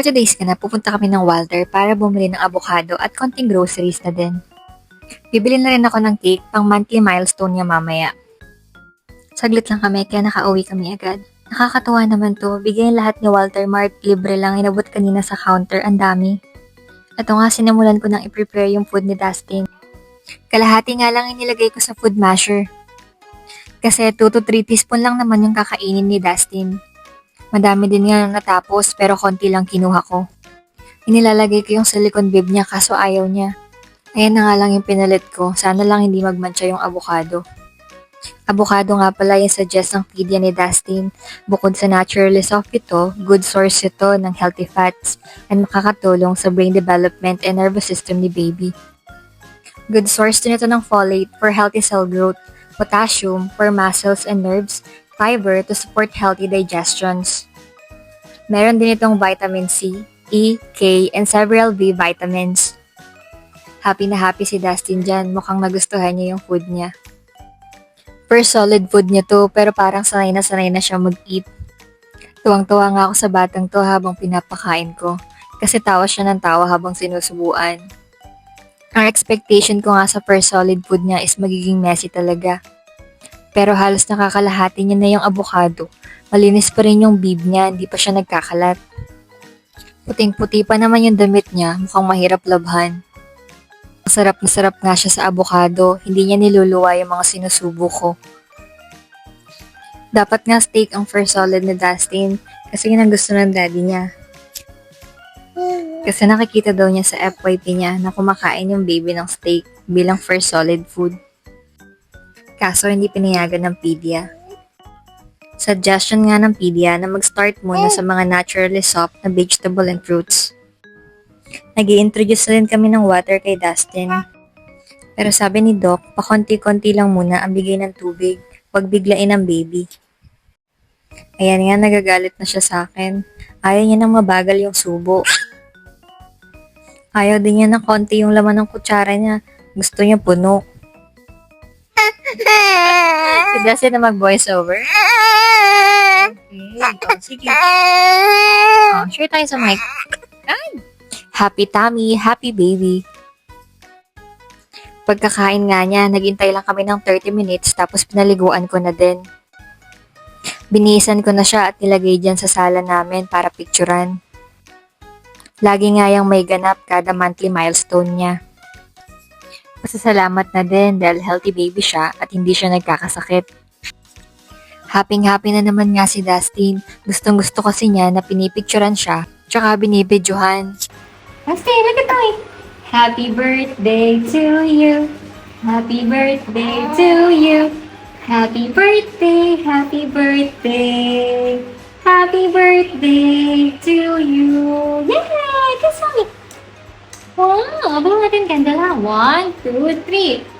For today's ganap, pupunta kami ng Walter para bumili ng avocado at konting groceries na din. Bibili na rin ako ng cake pang monthly milestone niya mamaya. Saglit lang kami kaya nakauwi kami agad. Nakakatawa naman to, bigay lahat ni Walter Mart, libre lang, inabot kanina sa counter, ang dami. Ito nga, sinimulan ko nang i-prepare yung food ni Dustin. Kalahati nga lang inilagay ko sa food masher. Kasi 2 to 3 teaspoon lang naman yung kakainin ni Dustin. Madami din nga natapos pero konti lang kinuha ko. Inilalagay ko yung silicone bib niya kaso ayaw niya. Ayan na nga lang yung pinalit ko, sana lang hindi magmantsa yung avocado. Avocado nga pala yung suggest ng pedia ni Dustin. Bukod sa naturally soft ito, good source ito ng healthy fats and makakatulong sa brain development and nervous system ni baby. Good source din ito ng folate for healthy cell growth, potassium for muscles and nerves, fiber to support healthy digestions. Meron din itong vitamin C, E, K, and several B vitamins. Happy na happy si Dustin dyan, mukhang nagustuhan niya yung food niya. First solid food niya to, pero parang sanay na siya mag-eat. Tuwang-tuwa nga ako sa batang to habang pinapakain ko, kasi tawa siya ng tawa habang sinusubuan. Ang expectation ko nga sa first solid food niya is magiging messy talaga. Pero halos nakakalahati niya na yung avocado. Malinis pa rin yung bib niya, hindi pa siya nagkakalat. Puting-puti pa naman yung damit niya, mukhang mahirap labhan. Masarap na sarap nga siya sa avocado, hindi niya niluluwa yung mga sinusubo ko. Dapat nga steak ang first solid ni Dustin, kasi yun ang gusto ng daddy niya. Kasi nakikita daw niya sa FYP niya na kumakain yung baby ng steak bilang first solid food. Kaso hindi pinayagan ng pedia. Suggestion nga ng pedia na mag-start muna sa mga naturally soft na vegetable and fruits. Nag-i-introduce na rin kami ng water kay Dustin. Pero sabi ni Doc, pakonti-konti lang muna ang bigay ng tubig, wag biglain ang baby. Ayan nga, nagagalit na siya sa akin. Ayaw niya nang mabagal yung subo. Ayaw din niya na konti yung laman ng kutsara niya. Gusto niya puno. Si Dustin na mag-voice over. Okay, sige. Share tayo sa mic. Happy tummy, happy baby. Pagkakain nga niya, naghintay lang kami ng 30 minutes tapos pinaliguan ko na din. Binihisan ko na siya at nilagay dyan sa sala namin para picturean. Lagi nga yung may ganap kada monthly milestone niya. Pasasalamat na din dahil healthy baby siya at hindi siya nagkakasakit. Happy na naman nga si Dustin. Gustong gusto kasi niya na pinipicturean siya tsaka binibidyohan. Dustin, look at me. Happy birthday to you. Happy birthday to you. Happy birthday, happy birthday. Happy birthday to you. Yay! Kiss mommy. Wow, abang natin kandala. 1, 2, 3.